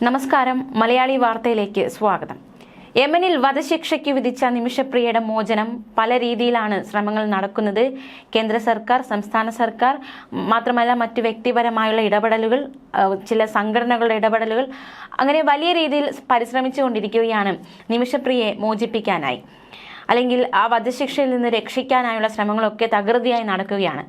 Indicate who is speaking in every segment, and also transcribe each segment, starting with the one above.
Speaker 1: നമസ്കാരം. മലയാളി വാർത്തയിലേക്ക് സ്വാഗതം. യമനിൽ വധശിക്ഷയ്ക്ക് വിധിച്ച നിമിഷപ്രിയയുടെ മോചനം പല രീതിയിലാണ് ശ്രമങ്ങൾ നടക്കുന്നത്. കേന്ദ്ര സർക്കാർ, സംസ്ഥാന സർക്കാർ, മാത്രമല്ല മറ്റു വ്യക്തിപരമായുള്ള ഇടപെടലുകൾ, ചില സംഘടനകളുടെ ഇടപെടലുകൾ, അങ്ങനെ വലിയ രീതിയിൽ പരിശ്രമിച്ചുകൊണ്ടിരിക്കുകയാണ് നിമിഷപ്രിയയെ മോചിപ്പിക്കാനായി, അല്ലെങ്കിൽ ആ വധശിക്ഷയിൽ നിന്ന് രക്ഷിക്കാനായുള്ള ശ്രമങ്ങളൊക്കെ തകൃതിയായി നടക്കുകയാണ്.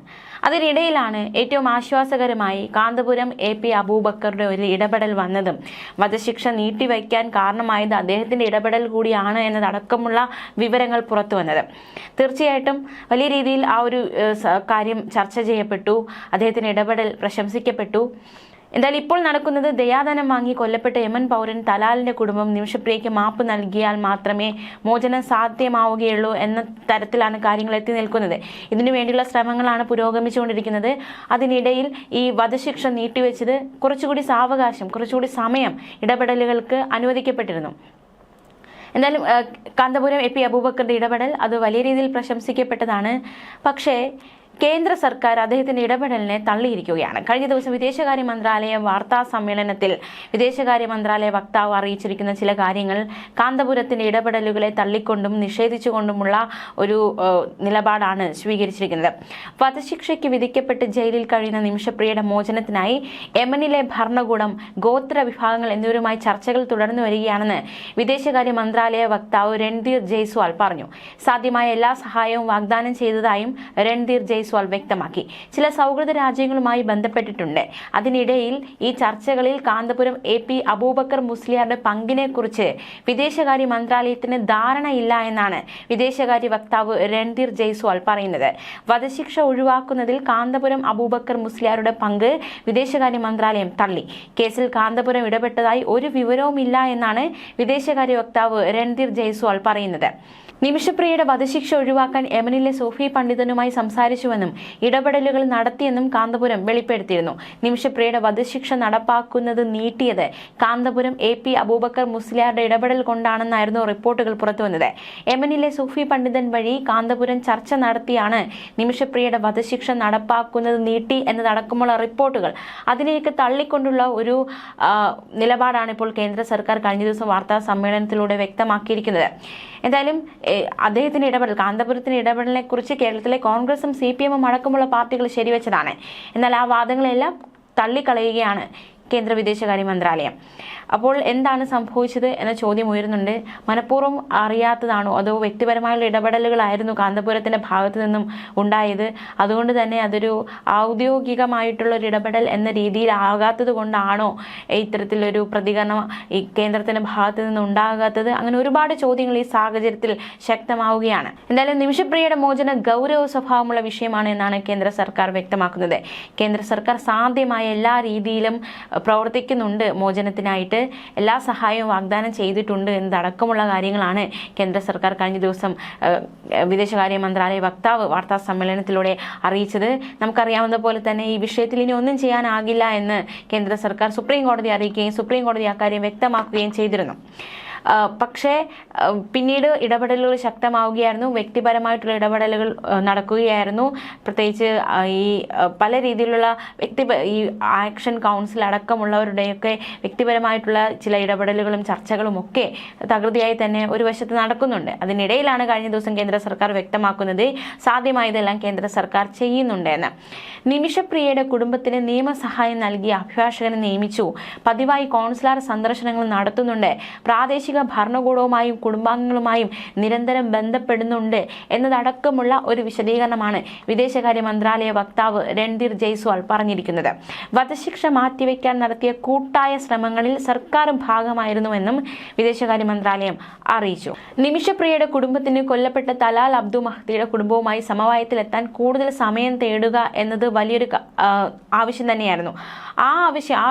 Speaker 1: അതിനിടയിലാണ് ഏറ്റവും ആശ്വാസകരമായി കാന്തപുരം AP അബൂബക്കറുടെ ഒരു ഇടപെടൽ വന്നതും വധശിക്ഷ നീട്ടിവയ്ക്കാൻ കാരണമായത് അദ്ദേഹത്തിൻ്റെ ഇടപെടൽ കൂടിയാണ് എന്നതടക്കമുള്ള വിവരങ്ങൾ പുറത്തു വന്നത്. തീർച്ചയായിട്ടും വലിയ രീതിയിൽ ആ ഒരു കാര്യം ചർച്ച ചെയ്യപ്പെട്ടു. അദ്ദേഹത്തിൻ്റെ ഇടപെടൽ പ്രശംസിക്കപ്പെട്ടു. എന്തായാലും ഇപ്പോൾ നടക്കുന്നത്, ദയാധനം വാങ്ങി കൊല്ലപ്പെട്ട യമൻ പൗരൻ തലാലിന്റെ കുടുംബം നിമിഷപ്രിയയ്ക്ക് മാപ്പ് നൽകിയാൽ മാത്രമേ മോചനം സാധ്യമാവുകയുള്ളൂ എന്ന തരത്തിലാണ് കാര്യങ്ങൾ എത്തി നിൽക്കുന്നത്. ഇതിനു വേണ്ടിയുള്ള ശ്രമങ്ങളാണ് പുരോഗമിച്ചുകൊണ്ടിരിക്കുന്നത്. അതിനിടയിൽ ഈ വധശിക്ഷ നീട്ടിവെച്ചത് കുറച്ചുകൂടി സാവകാശം, കുറച്ചുകൂടി സമയം ഇടപെടലുകൾക്ക് അനുവദിക്കപ്പെട്ടിരുന്നു. എന്തായാലും കാന്തപുരം AP അബൂബക്കറുടെ ഇടപെടൽ അത് വലിയ രീതിയിൽ പ്രശംസിക്കപ്പെട്ടതാണ്. പക്ഷേ കേന്ദ്ര സർക്കാർ അദ്ദേഹത്തിന്റെ ഇടപെടലിനെ തള്ളിയിരിക്കുകയാണ്. കഴിഞ്ഞ ദിവസം വിദേശകാര്യ മന്ത്രാലയ വാർത്താ സമ്മേളനത്തിൽ വിദേശകാര്യ മന്ത്രാലയ വക്താവ് അറിയിച്ചിരിക്കുന്ന ചില കാര്യങ്ങൾ കാന്തപുരത്തിന്റെ ഇടപെടലുകളെ തള്ളിക്കൊണ്ടും നിഷേധിച്ചുകൊണ്ടുമുള്ള ഒരു നിലപാടാണ് സ്വീകരിച്ചിരിക്കുന്നത്. വധശിക്ഷയ്ക്ക് വിധിക്കപ്പെട്ട് ജയിലിൽ കഴിയുന്ന നിമിഷപ്രിയയുടെ മോചനത്തിനായി യമനിലെ ഭരണകൂടം, ഗോത്ര വിഭാഗങ്ങൾ എന്നിവരുമായി ചർച്ചകൾ തുടർന്നു വരികയാണെന്ന് വിദേശകാര്യ മന്ത്രാലയ വക്താവ് രൺധീർ ജയ്സ്വാൾ പറഞ്ഞു. സാധ്യമായ എല്ലാ സഹായവും വാഗ്ദാനം ചെയ്തതായും രൺധീർ ജയ്സ്വാൾ വ്യക്തമാക്കി. ചില സൗഹൃദ രാജ്യങ്ങളുമായി ബന്ധപ്പെട്ടിട്ടുണ്ട്. അതിനിടയിൽ ഈ ചർച്ചകളിൽ കാന്തപുരം AP അബൂബക്കർ മുസ്ലിയാരുടെ പങ്കിനെ കുറിച്ച് വിദേശകാര്യ മന്ത്രാലയത്തിന് ധാരണയില്ല എന്നാണ് വിദേശകാര്യ വക്താവ് രൺധീർ ജയ്സ്വാൾ പറയുന്നത്. വധശിക്ഷ ഒഴിവാക്കുന്നതിൽ കാന്തപുരം അബൂബക്കർ മുസ്ലിയാരുടെ പങ്ക് വിദേശകാര്യ മന്ത്രാലയം തള്ളി. കേസിൽ കാന്തപുരം ഇടപെട്ടതായി ഒരു വിവരവുമില്ല എന്നാണ് വിദേശകാര്യ വക്താവ് രൺധീർ ജയ്സ്വാൾ പറയുന്നത്. നിമിഷപ്രിയയുടെ വധശിക്ഷ ഒഴിവാക്കാൻ യമനിലെ സൂഫി പണ്ഡിതനുമായി സംസാരിച്ചുവെന്നും ഇടപെടലുകൾ നടത്തിയെന്നും കാന്തപുരം വെളിപ്പെടുത്തിയിരുന്നു. നിമിഷപ്രിയയുടെ വധശിക്ഷ നടപ്പാക്കുന്നത് നീട്ടിയത് കാന്തപുരം AP അബൂബക്കർ മുസ്ലിയാരുടെ ഇടപെടൽ കൊണ്ടാണെന്നായിരുന്നു റിപ്പോർട്ടുകൾ പുറത്തുവന്നത്. യമനിലെ സൂഫി പണ്ഡിതൻ വഴി കാന്തപുരം ചർച്ച നടത്തിയാണ് നിമിഷപ്രിയയുടെ വധശിക്ഷ നടപ്പാക്കുന്നത് നീട്ടി എന്നതടക്കമുള്ള റിപ്പോർട്ടുകൾ. അതിനെയൊക്കെ തള്ളിക്കൊണ്ടുള്ള ഒരു നിലപാടാണ് ഇപ്പോൾ കേന്ദ്ര സർക്കാർ കഴിഞ്ഞ ദിവസം വാർത്താ സമ്മേളനത്തിലൂടെ വ്യക്തമാക്കിയിരിക്കുന്നത്. എന്തായാലും അദ്ദേഹത്തിന്റെ ഇടപെടൽ, കാന്തപുരത്തിന്റെ ഇടപെടലിനെ കുറിച്ച് കേരളത്തിലെ കോൺഗ്രസും CPM അടക്കമുള്ള പാർട്ടികൾ ശരിവെച്ചതാണ്. എന്നാൽ ആ വാദങ്ങളെല്ലാം തള്ളിക്കളയുകയാണ് കേന്ദ്ര വിദേശകാര്യ മന്ത്രാലയം. അപ്പോൾ എന്താണ് സംഭവിച്ചത് എന്ന ചോദ്യം ഉയരുന്നുണ്ട്. മനഃപൂർവ്വം അറിയാത്തതാണോ അതോ വ്യക്തിപരമായുള്ള ഇടപെടലുകളായിരുന്നു കാന്തപുരത്തിന്റെ ഭാഗത്തു നിന്നും ഉണ്ടായത്? അതുകൊണ്ട് തന്നെ അതൊരു ഔദ്യോഗികമായിട്ടുള്ളൊരു ഇടപെടൽ എന്ന രീതിയിൽ ആകാത്തത് കൊണ്ടാണോ ഇത്തരത്തിലൊരു പ്രതികരണം ഈ കേന്ദ്രത്തിന്റെ ഭാഗത്തു നിന്ന് ഉണ്ടാകാത്തത്? അങ്ങനെ ഒരുപാട് ചോദ്യങ്ങൾ ഈ സാഹചര്യത്തിൽ ശക്തമാവുകയാണ്. എന്തായാലും നിമിഷപ്രിയയുടെ മോചനം ഗൗരവ സ്വഭാവമുള്ള വിഷയമാണ് എന്നാണ് കേന്ദ്ര സർക്കാർ വ്യക്തമാക്കുന്നത്. കേന്ദ്ര സർക്കാർ സാധ്യമായ എല്ലാ രീതിയിലും പ്രവർത്തിക്കുന്നുണ്ട്. മോചനത്തിനായിട്ട് എല്ലാ സഹായവും വാഗ്ദാനം ചെയ്തിട്ടുണ്ട് എന്നതടക്കമുള്ള കാര്യങ്ങളാണ് കേന്ദ്ര സർക്കാർ കഴിഞ്ഞ ദിവസം വിദേശകാര്യ മന്ത്രാലയ വക്താവ് വാർത്താ സമ്മേളനത്തിലൂടെ അറിയിച്ചത്. നമുക്കറിയാവുന്ന പോലെ തന്നെ ഈ വിഷയത്തിൽ ഇനി ഒന്നും ചെയ്യാനാകില്ല എന്ന് കേന്ദ്ര സർക്കാർ സുപ്രീം കോടതി അറിയിക്കുകയും സുപ്രീം കോടതി അക്കാര്യം വ്യക്തമാക്കുകയും ചെയ്തിരുന്നു. പക്ഷേ പിന്നീട് ഇടപെടലുകൾ ശക്തമാവുകയായിരുന്നു. വ്യക്തിപരമായിട്ടുള്ള ഇടപെടലുകൾ നടക്കുകയായിരുന്നു. പ്രത്യേകിച്ച് ഈ പല രീതിയിലുള്ള ഈ ആക്ഷൻ കൗൺസിൽ അടക്കമുള്ളവരുടെയൊക്കെ വ്യക്തിപരമായിട്ടുള്ള ചില ഇടപെടലുകളും ചർച്ചകളും ഒക്കെ തകൃതിയായി തന്നെ ഒരു വശത്ത് നടക്കുന്നുണ്ട്. അതിനിടയിലാണ് കഴിഞ്ഞ ദിവസം കേന്ദ്ര സർക്കാർ വ്യക്തമാക്കുന്നത് സാധ്യമായതെല്ലാം കേന്ദ്ര സർക്കാർ ചെയ്യുന്നുണ്ട് എന്ന്. നിമിഷപ്രിയയുടെ കുടുംബത്തിന് നിയമസഹായം നൽകി അഭിഭാഷകനെ നിയമിച്ചു. പതിവായി കോൺസുലാർ സന്ദർശനങ്ങൾ നടത്തുന്നുണ്ട്. പ്രാദേശിക ഭരണകൂടവുമായും കുടുംബാംഗങ്ങളുമായും നിരന്തരം ബന്ധപ്പെടുന്നുണ്ട് എന്നതടക്കമുള്ള ഒരു വിശദീകരണമാണ് വിദേശകാര്യ മന്ത്രാലയ വക്താവ് രൺധീർ ജയ്സ്വാൾ പറഞ്ഞിരിക്കുന്നത്. വധശിക്ഷ മാറ്റിവെക്കാൻ നടത്തിയ കൂട്ടായ ശ്രമങ്ങളിൽ സർക്കാരും ഭാഗമായിരുന്നുവെന്നും വിദേശകാര്യ മന്ത്രാലയം അറിയിച്ചു. നിമിഷപ്രിയയുടെ കുടുംബത്തിന് കൊല്ലപ്പെട്ട തലാൽ അബ്ദു മഹ്ദിയുടെ കുടുംബവുമായി സമവായത്തിലെത്താൻ കൂടുതൽ സമയം തേടുക എന്നത് വലിയൊരു ആവശ്യം തന്നെയായിരുന്നു. ആ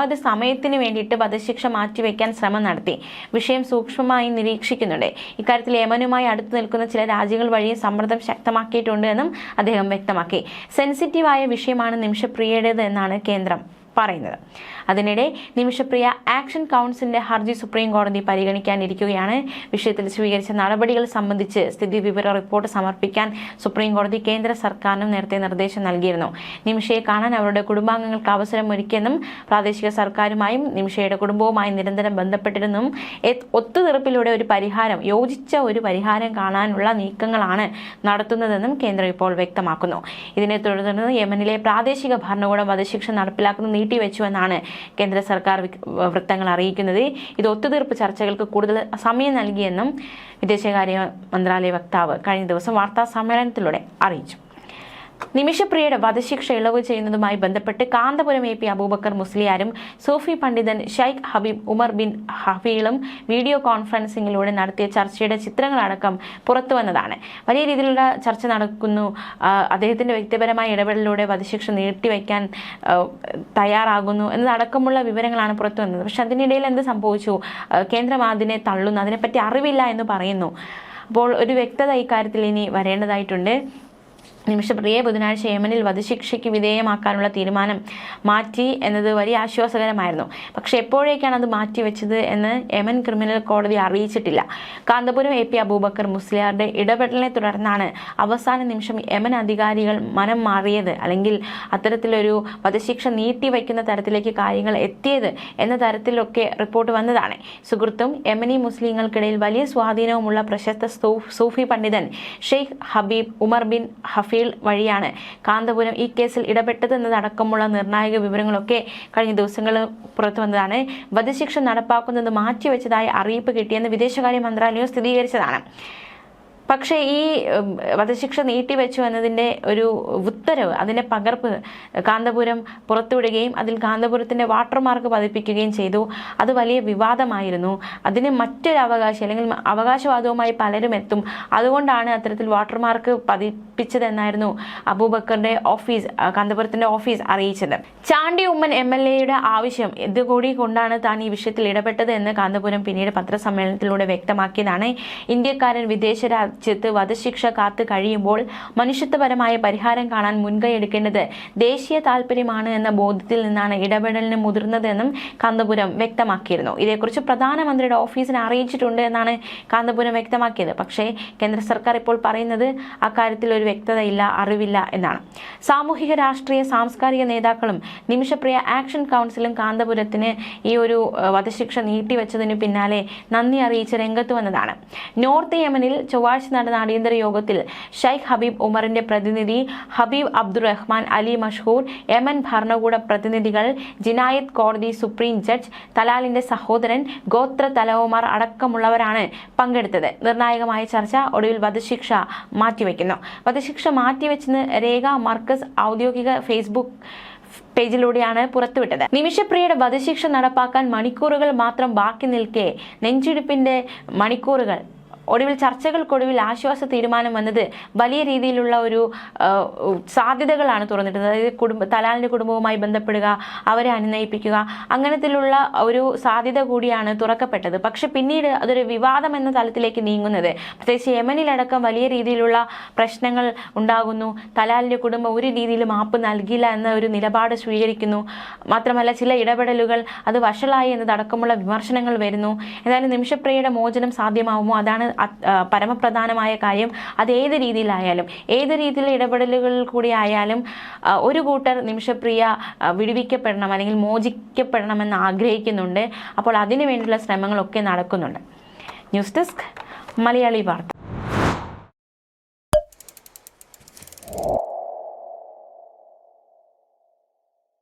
Speaker 1: ഒരു സമയത്തിന് വേണ്ടിയിട്ട് വധശിക്ഷ മാറ്റിവെക്കാൻ ശ്രമം നടത്തി. വിഷയം സൂക്ഷ്മമായി നിരീക്ഷിക്കുന്നുണ്ട്. ഇക്കാര്യത്തിൽ യമനുമായി അടുത്തു നിൽക്കുന്ന ചില രാജ്യങ്ങൾ വഴി സമ്മർദ്ദം ശക്തമാക്കിയിട്ടുണ്ട് എന്നും അദ്ദേഹം വ്യക്തമാക്കി. സെൻസിറ്റീവായ വിഷയമാണ് നിമിഷപ്രിയയുടേത് എന്നാണ് കേന്ദ്രം പറയുന്നത്. അതിനിടെ നിമിഷപ്രിയ ആക്ഷൻ കൗൺസിലിന്റെ ഹർജി സുപ്രീം കോടതി പരിഗണിക്കാനിരിക്കുകയാണ്. വിഷയത്തിൽ സ്വീകരിച്ച നടപടികൾ സംബന്ധിച്ച് സ്ഥിതിവിവര റിപ്പോർട്ട് സമർപ്പിക്കാൻ സുപ്രീം കോടതി കേന്ദ്ര സർക്കാരിനും നേരത്തെ നിർദ്ദേശം നൽകിയിരുന്നു. നിമിഷയെ കാണാൻ അവരുടെ കുടുംബാംഗങ്ങൾക്ക് അവസരമൊരുക്കിയെന്നും പ്രാദേശിക സർക്കാരുമായും നിമിഷയുടെ കുടുംബവുമായി നിരന്തരം ബന്ധപ്പെട്ടിരുന്നും ഒത്തുതീർപ്പിലൂടെ യോജിച്ച ഒരു പരിഹാരം കാണാനുള്ള നീക്കങ്ങളാണ് നടത്തുന്നതെന്നും കേന്ദ്രം ഇപ്പോൾ വ്യക്തമാക്കുന്നു. ഇതിനെ തുടർന്ന് യമനിലെ പ്രാദേശിക ഭരണകൂടം വധശിക്ഷ നടപ്പിലാക്കുന്നത് നീട്ടിവെച്ചുവെന്നാണ് കേന്ദ്ര സർക്കാർ വൃത്തങ്ങൾ അറിയിക്കുന്നത്. ഇത് ഒത്തുതീർപ്പ് ചർച്ചകൾക്ക് കൂടുതൽ സമയം നൽകിയെന്നും വിദേശകാര്യ മന്ത്രാലയ വക്താവ് കഴിഞ്ഞ ദിവസം വാർത്താ സമ്മേളനത്തിലൂടെ അറിയിച്ചു. നിമിഷപ്രിയയുടെ വധശിക്ഷ ഇളവ് ചെയ്യുന്നതുമായി ബന്ധപ്പെട്ട് കാന്തപുരം AP അബൂബക്കർ മുസ്ലിയാരും സൂഫി പണ്ഡിതൻ ഷൈഖ് ഹബീബ് ഉമർ ബിൻ ഹഫീലും വീഡിയോ കോൺഫറൻസിംഗിലൂടെ നടത്തിയ ചർച്ചയുടെ ചിത്രങ്ങളടക്കം പുറത്തുവന്നതാണ്. വലിയ രീതിയിലുള്ള ചർച്ച നടക്കുന്നു. അദ്ദേഹത്തിന്റെ വ്യക്തിപരമായ ഇടപെടലിലൂടെ വധശിക്ഷ നീട്ടിവെക്കാൻ തയ്യാറാകുന്നു എന്നതടക്കമുള്ള വിവരങ്ങളാണ് പുറത്തുവന്നത്. പക്ഷെ അതിനിടയിൽ എന്ത് സംഭവിച്ചു? കേന്ദ്രം അതിനെ തള്ളുന്നു, അതിനെപ്പറ്റി അറിവില്ല എന്ന് പറയുന്നു. അപ്പോൾ ഒരു വ്യക്തത ഇക്കാര്യത്തിൽ ഇനി വരേണ്ടതായിട്ടുണ്ട്. നിമിഷപ്രിയയെ ബുധനാഴ്ച യമനിൽ വധശിക്ഷയ്ക്ക് വിധേയമാക്കാനുള്ള തീരുമാനം മാറ്റി എന്നത് വലിയ ആശ്വാസകരമായിരുന്നു. പക്ഷെ എപ്പോഴേക്കാണ് അത് മാറ്റിവെച്ചത് എന്ന് യമൻ ക്രിമിനൽ കോടതി അറിയിച്ചിട്ടില്ല. കാന്തപുരം AP അബൂബക്കർ മുസ്ലിയാരുടെ ഇടപെടലിനെ തുടർന്നാണ് അവസാന നിമിഷം യമൻ അധികാരികൾ മനം മാറിയത്, അല്ലെങ്കിൽ അത്തരത്തിലൊരു വധശിക്ഷ നീട്ടിവെക്കുന്ന തരത്തിലേക്ക് കാര്യങ്ങൾ എത്തിയത് എന്ന തരത്തിലൊക്കെ റിപ്പോർട്ട് വന്നതാണ്. സുഹൃത്തും യമനി മുസ്ലിങ്ങൾക്കിടയിൽ വലിയ സ്വാധീനവുമുള്ള പ്രശസ്ത സൂഫി പണ്ഡിതൻ ഷെയ്ഖ് ഹബീബ് ഉമർ ബിൻ ഹഫീൽ വഴിയാണ് കാന്തപുരം ഈ കേസിൽ ഇടപെട്ടത് എന്നതടക്കമുള്ള നിർണായക വിവരങ്ങളൊക്കെ കഴിഞ്ഞ ദിവസങ്ങളിൽ പുറത്തു വന്നതാണ്. വധശിക്ഷ നടപ്പാക്കുന്നത് മാറ്റിവെച്ചതായി അറിയിപ്പ് കിട്ടിയെന്ന് വിദേശകാര്യ മന്ത്രാലയം സ്ഥിരീകരിച്ചതാണ്. പക്ഷേ ഈ വധശിക്ഷ നീട്ടിവെച്ചു എന്നതിൻ്റെ ഒരു ഉത്തരവ്, അതിൻ്റെ പകർപ്പ് കാന്തപുരം പുറത്തുവിടുകയും അതിൽ കാന്തപുരത്തിൻ്റെ വാട്ടർമാർക്ക് പതിപ്പിക്കുകയും ചെയ്തു. അത് വലിയ വിവാദമായിരുന്നു. അതിന് മറ്റൊരു അവകാശം അല്ലെങ്കിൽ അവകാശവാദവുമായി പലരും എത്തും. അതുകൊണ്ടാണ് അത്തരത്തിൽ വാട്ടർമാർക്ക് പതിപ്പിച്ചതെന്നായിരുന്നു അബൂബക്കറിന്റെ ഓഫീസ്, കാന്തപുരത്തിന്റെ ഓഫീസ് അറിയിച്ചത്. ചാണ്ടി ഉമ്മൻ MLAയുടെ ആവശ്യം ഇതുകൂടി കൊണ്ടാണ് താൻ ഈ വിഷയത്തിൽ ഇടപെട്ടത് എന്ന് കാന്തപുരം പിന്നീട് പത്രസമ്മേളനത്തിലൂടെ വ്യക്തമാക്കിയതാണ്. ഇന്ത്യക്കാരൻ വിദേശ രാജ്യത്ത് വധശിക്ഷ കാത്തു കഴിയുമ്പോൾ മനുഷ്യത്വപരമായ പരിഹാരം കാണാൻ മുൻകൈ എടുക്കേണ്ടത് ദേശീയ താല്പര്യമാണ് എന്ന ബോധ്യത്തിൽ നിന്നാണ് ഇടപെടലിന് മുതിർന്നതെന്നും കാന്തപുരം വ്യക്തമാക്കിയിരുന്നു. ഇതേക്കുറിച്ച് പ്രധാനമന്ത്രിയുടെ ഓഫീസിനെ അറിയിച്ചിട്ടുണ്ട് എന്നാണ് കാന്തപുരം വ്യക്തമാക്കിയത്. പക്ഷേ കേന്ദ്ര സർക്കാർ ഇപ്പോൾ പറയുന്നത് അക്കാര്യത്തിൽ ഒരു വ്യക്തതയില്ല, അറിവില്ല എന്നാണ്. സാമൂഹിക രാഷ്ട്രീയ സാംസ്കാരിക നേതാക്കളും നിമിഷപ്രിയ ആക്ഷൻ കൗൺസിലും കാന്തപുരത്തിന് ഈ ഒരു വധശിക്ഷ നീട്ടിവെച്ചതിന് പിന്നാലെ നന്ദി അറിയിച്ച് രംഗത്ത് വന്നതാണ്. നോർത്ത് യമനിൽ ചൊവ്വാഴ്ച നടന്ന അടിയന്തര യോഗത്തിൽ ഷൈഖ് ഹബീബ് ഉമറിന്റെ പ്രതിനിധി ഹബീബ് അബ്ദുറഹ്മാൻ അലി മഷ്ഹൂർ, യമൻ ഭരണകൂട പ്രതിനിധികൾ, ജിനായത്ത് കോടതി സുപ്രീം ജഡ്ജ് തലാലിന്റെ സഹോദരൻ, ഗോത്ര തലവന്മാർ അടക്കമുള്ളവരാണ് പങ്കെടുത്തത്. നിർണായകമായ ചർച്ച ഒടുവിൽ വധശിക്ഷ മാറ്റിവെക്കുന്നു. വധശിക്ഷ മാറ്റിവെച്ചെന്ന് രേഖ മർക്കസ് ഔദ്യോഗിക ഫേസ്ബുക്ക് പേജിലൂടെയാണ് പുറത്തുവിട്ടത്. നിമിഷപ്രിയയുടെ വധശിക്ഷ നടപ്പാക്കാൻ മണിക്കൂറുകൾ മാത്രം ബാക്കി നിൽക്കെ നെഞ്ചിടിപ്പിന്റെ മണിക്കൂറുകൾ ഒടുവിൽ ചർച്ചകൾക്കൊടുവിൽ ആശ്വാസ തീരുമാനം വന്നത് വലിയ രീതിയിലുള്ള ഒരു സാധ്യതകളാണ് തുറന്നിട്ടത്. അതായത് തലാലിന്റെ കുടുംബവുമായി ബന്ധപ്പെടുക, അവരെ അനുനയിപ്പിക്കുക, അങ്ങനത്തിലുള്ള ഒരു സാധ്യത കൂടിയാണ് തുറക്കപ്പെട്ടത്. പക്ഷെ പിന്നീട് അതൊരു വിവാദം എന്ന തലത്തിലേക്ക് നീങ്ങുന്നത്, പ്രത്യേകിച്ച് യമനിലടക്കം വലിയ രീതിയിലുള്ള പ്രശ്നങ്ങൾ ഉണ്ടാകുന്നു. തലാലിന്റെ കുടുംബം ഒരു രീതിയിലും മാപ്പ് നൽകില്ല എന്ന ഒരു നിലപാട് സ്വീകരിക്കുന്നു. മാത്രമല്ല ചില ഇടപെടലുകൾ അത് വഷളായി എന്നതടക്കമുള്ള വിമർശനങ്ങൾ വരുന്നു. എന്തായാലും നിമിഷപ്രിയയുടെ മോചനം സാധ്യമാവുമോ? അതാണ് പരമപ്രധാനമായ കാര്യം. അത് ഏത് രീതിയിലായാലും, ഏത് രീതിയിലുള്ള ഇടപെടലുകളിൽ കൂടി ആയാലും ഒരു കൂട്ടർ നിമിഷപ്രിയ വിടുവിക്കപ്പെടണം അല്ലെങ്കിൽ മോചിക്കപ്പെടണമെന്ന് ആഗ്രഹിക്കുന്നുണ്ട്. അപ്പോൾ അതിനു വേണ്ടിയുള്ള ശ്രമങ്ങളൊക്കെ നടക്കുന്നുണ്ട്. ന്യൂസ് ഡെസ്ക് മലയാളി വാർത്ത.